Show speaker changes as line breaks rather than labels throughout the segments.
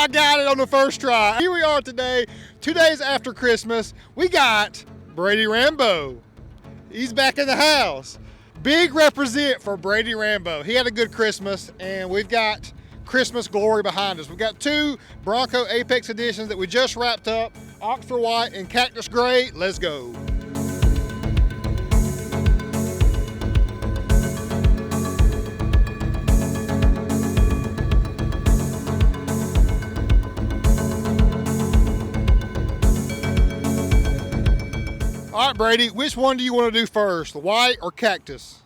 I got it on the first try. Here we are today, 2 days after Christmas. We got Brady Rambo. He's back in the house. Big represent for Brady Rambo. He had a good Christmas, and we've got Christmas glory behind us. We've got 2 Bronco Apex editions that we just wrapped up, Oxford White and Cactus Gray. Let's go. All right, Brady, which one do you want to do first, the white or Cactus?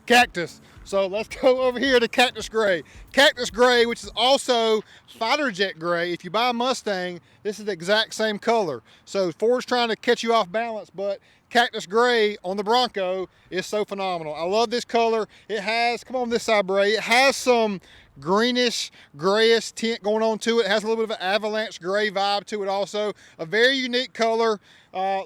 Cactus. So let's go over here to Cactus Gray. Cactus Gray, which is also fighter jet gray. If you buy a Mustang, this is the exact same color. So Ford's trying to catch you off balance, but Cactus Gray on the Bronco is so phenomenal. I love this color. It has, come on this side, Bray, it has some greenish, grayish tint going on to it. It has a little bit of an avalanche gray vibe to it also. A very unique color.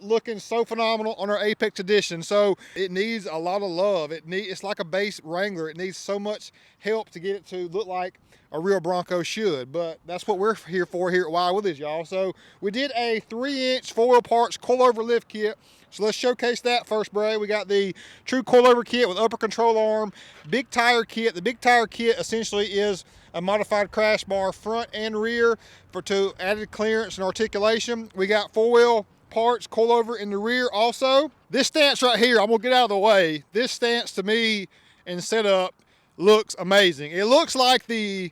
Looking so phenomenal on our Apex edition. So it needs a lot of love. It's like a base Wrangler. It needs so much help to get it to look like a real Bronco should, but that's what we're here for here at Wild Willies, y'all. So we did a 3-inch 4-wheel parts coilover lift kit. So let's showcase that first, Bray. We got the true coilover kit with upper control arm, big tire kit. The big tire kit essentially is a modified crash bar front and rear to added clearance and articulation. We got 4-wheel parts coilover in the rear also. This stance right here, I'm gonna get out of the way. This stance to me and setup looks amazing. It looks like the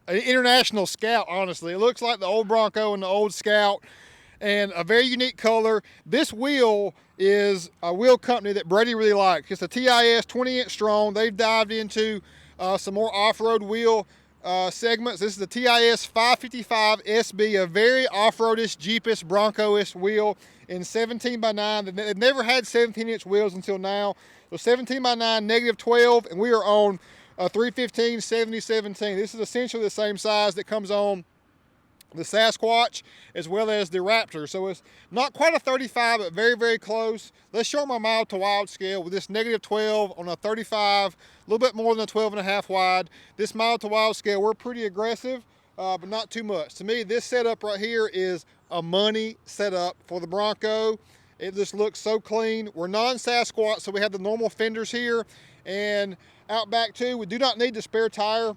International Scout, honestly. It looks like the old Bronco and the old Scout, and a very unique color. This wheel is a wheel company that Brady really likes. It's a TIS 20-inch strong. They've dived into some more off-road wheel segments. This is the TIS 555 SB, a very off-roadish, Jeepish, Bronco-ish wheel in 17x9. They've never had 17-inch wheels until now. So 17x9, -12, and we are on a 315 70-17. This is essentially the same size that comes on the Sasquatch as well as the Raptor. So it's not quite a 35, but very, very close. Let's show them our mild to wild scale with this -12 on a 35, a little bit more than a 12.5 wide. This mild to wild scale, we're pretty aggressive, but not too much. To me, this setup right here is a money setup for the Bronco. It just looks so clean. We're non-Sasquatch, so we have the normal fenders here. And out back too, we do not need the spare tire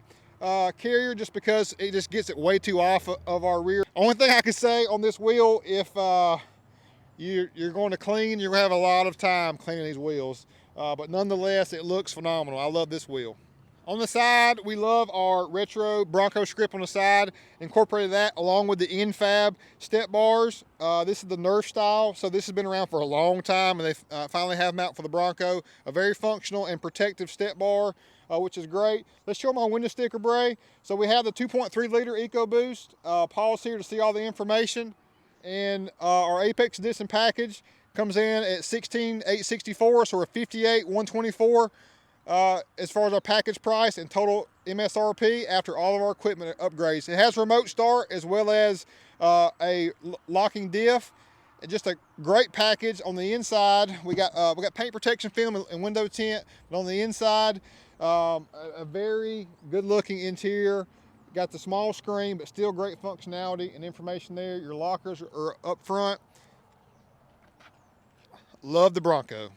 carrier just because it just gets it way too off of our rear. Only thing I can say on this wheel, if you're going to clean, you're going to have a lot of time cleaning these wheels. But nonetheless, it looks phenomenal. I love this wheel. On the side, we love our retro Bronco script on the side. Incorporated that along with the Infab step bars. This is the Nerf style, so this has been around for a long time, and they finally have them out for the Bronco. A very functional and protective step bar, which is great. Let's show them our window sticker, Bray. So we have the 2.3 liter EcoBoost. Pause here to see all the information. And our Apex Edition package comes in at $16,864, so we're $58,124. As far as our package price and total MSRP after all of our equipment upgrades. It has remote start as well as a locking diff. And just a great package. On the inside, we got paint protection film and window tint, but on the inside, a very good looking interior. Got the small screen, but still great functionality and information there. Your lockers are up front. Love the Bronco.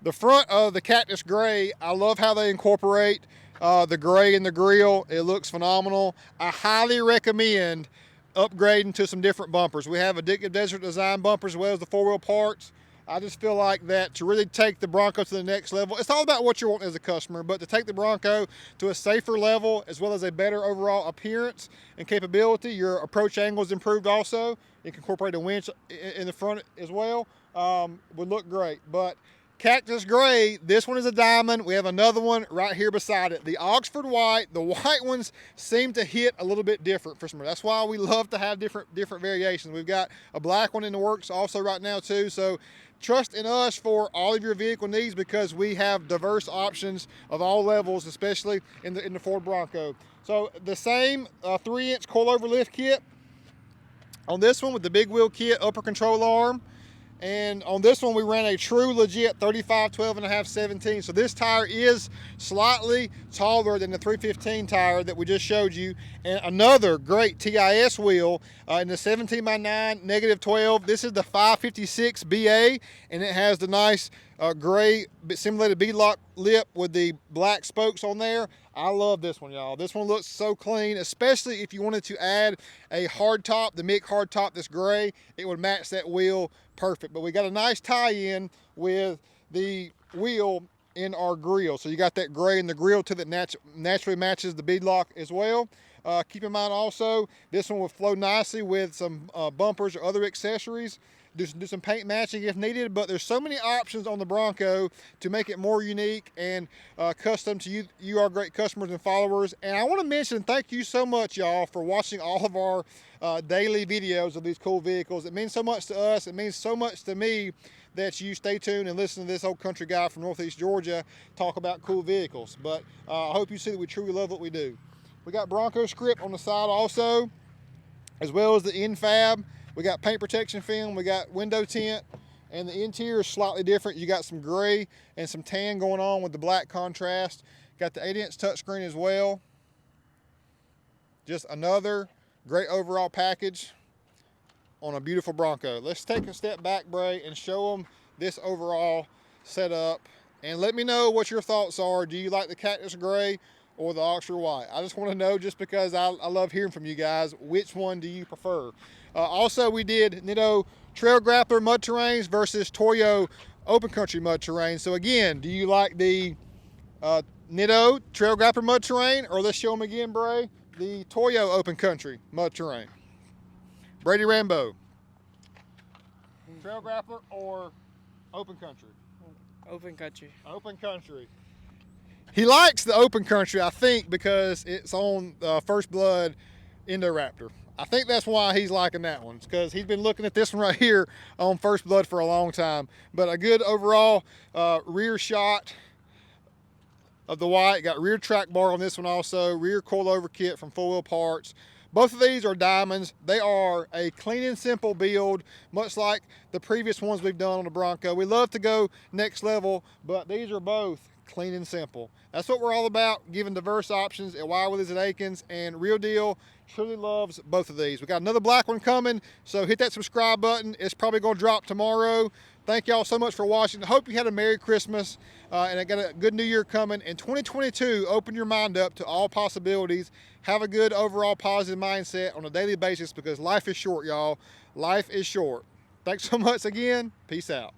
The front of the Cactus Gray, I love how they incorporate the gray in the grille. It looks phenomenal. I highly recommend upgrading to some different bumpers. We have Addictive Desert Design bumpers as well as the 4-wheel parts. I just feel like that to really take the Bronco to the next level, it's all about what you want as a customer, but to take the Bronco to a safer level as well as a better overall appearance and capability, your approach angle is improved also. You can incorporate a winch in the front as well. Would look great. But Cactus Gray, this one is a diamond. We have another one right here beside it. The Oxford White, the white ones seem to hit a little bit different for some reason. That's why we love to have different variations. We've got a black one in the works also right now too. So trust in us for all of your vehicle needs because we have diverse options of all levels, especially in the Ford Bronco. So the same 3-inch coilover lift kit on this one with the big wheel kit, upper control arm. And on this one, we ran a true legit 35, 12.5, 17. So this tire is slightly taller than the 315 tire that we just showed you. And another great TIS wheel in the 17x9 -12. This is the 556 BA, and it has the nice gray simulated beadlock lip with the black spokes on there. I love this one, y'all. This one looks so clean, especially if you wanted to add a hard top, the Mick hard top that's gray, it would match that wheel perfect. But we got a nice tie-in with the wheel in our grill. So you got that gray in the grill too that naturally matches the beadlock as well. Keep in mind also, this one will flow nicely with some bumpers or other accessories. Do some paint matching if needed, but there's so many options on the Bronco to make it more unique and custom to you. You are great customers and followers. And I want to mention, thank you so much, y'all, for watching all of our daily videos of these cool vehicles. It means so much to us. It means so much to me that you stay tuned and listen to this old country guy from Northeast Georgia talk about cool vehicles. But I hope you see that we truly love what we do. We got Bronco script on the side also, as well as the infab. We got paint protection film, we got window tint, and the interior is slightly different. You got some gray and some tan going on with the black contrast. Got the 8-inch touchscreen as well. Just another great overall package on a beautiful Bronco. Let's take a step back, Bray, and show them this overall setup. And let me know what your thoughts are. Do you like the Cactus Gray or the Oxford White? I just want to know, just because I love hearing from you guys, which one do you prefer? Also, we did Trail Grappler mud terrains versus Toyo open country mud terrain. So again, do you like the Trail Grappler mud terrain, or let's show them again, Bray, the Toyo open country mud terrain? Brady Rambo, Trail Grappler or open country?
Open country.
Open country. He likes the open country, I think, because it's on First Blood Indoraptor. I think that's why he's liking that one, because he's been looking at this one right here on First Blood for a long time. But a good overall rear shot of the White. Got rear track bar on this one also, rear coilover kit from Full Wheel Parts. Both of these are diamonds. They are a clean and simple build, much like the previous ones we've done on the Bronco. We love to go next level, but these are both clean and simple. That's what we're all about, giving diverse options at Willies and Akins, and Real Deal truly loves both of these. We got another black one coming, so hit that subscribe button. It's probably going to drop tomorrow. Thank y'all so much for watching. I hope you had a Merry Christmas and I got a good New Year coming. In 2022, open your mind up to all possibilities. Have a good overall positive mindset on a daily basis, because life is short, y'all. Life is short. Thanks so much again. Peace out.